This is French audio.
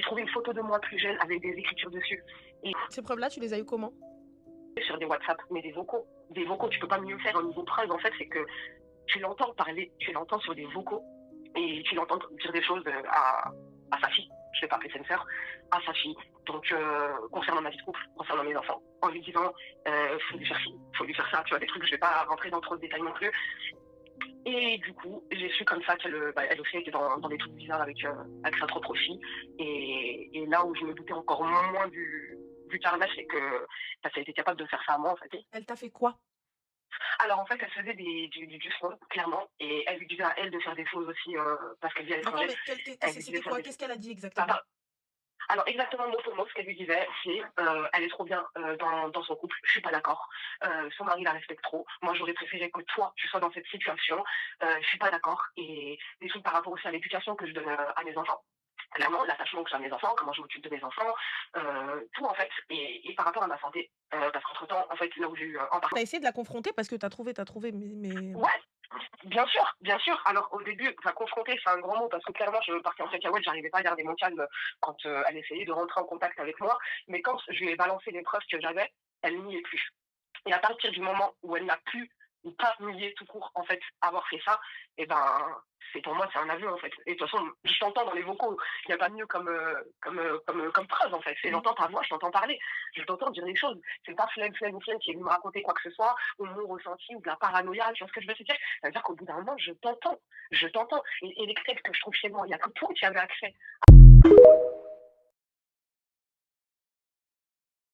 trouvé une photo de moi plus jeune avec des écritures dessus. Et Ces preuves-là, tu les as eues comment? sur des WhatsApp, mais des vocaux. Des vocaux, tu peux pas mieux faire au niveau preuve, en fait, c'est que tu l'entends parler, tu l'entends sur des vocaux, et tu l'entends dire des choses à sa fille, je vais pas appeler ça une sœur, à sa fille. Donc, concernant ma vie de couple, concernant mes enfants, en lui disant, faut lui faire ci, faut lui faire ça, tu vois, des trucs, je vais pas rentrer dans trop de détails non plus. Et du coup, j'ai su comme ça qu'elle elle aussi était dans des trucs bizarres avec sa propre fille. Et là où je me doutais encore moins du carnage, c'est que bah, ça a été capable de faire ça à moi, en fait. Elle t'a fait quoi? Alors, en fait, elle faisait du front, clairement, et elle lui disait à elle de faire des choses aussi, parce qu'elle vit à D'accord, l'étranger. mais Elle lui disait c'était de faire quoi? des Qu'est-ce qu'elle a dit bah, exactement? bah, alors exactement mot pour mot, ce qu'elle lui disait, c'est, elle est trop bien, dans son couple, je suis pas d'accord. Son mari la respecte trop. Moi, j'aurais préféré que toi, tu sois dans cette situation, je suis pas d'accord. Et des trucs par rapport aussi à l'éducation que je donne, à mes enfants. Clairement, l'attachement que j'ai à mes enfants, comment je m'occupe de mes enfants, tout en fait. Et par rapport à ma santé, parce qu'entre-temps, en fait, là où j'ai eu, un T'as essayé de la confronter parce que t'as trouvé, mais ouais, bien sûr, bien sûr. Alors au début, enfin confronter, c'est un grand mot parce que clairement, je partais en cacahuète, j'arrivais pas à garder mon calme quand elle essayait de rentrer en contact avec moi. Mais quand je lui ai balancé les preuves que j'avais, elle n'y est plus. Et à partir du moment où elle n'a plus ou pas nié tout court, en fait, avoir fait ça, et ben, c'est pour moi, c'est un aveu, en fait. Et de toute façon, je t'entends dans les vocaux, il n'y a pas mieux comme preuve, en fait. C'est mmh. j'entends ta voix, je t'entends parler, je t'entends dire des choses. C'est pas flemme qui est venu me raconter quoi que ce soit, ou mon ressenti, ou de la paranoïa, tu vois ce que je veux te dire? Ça veut dire qu'au bout d'un moment, je t'entends, je t'entends. Et les textes que je trouve chez moi, il n'y a que toi qui avais accès.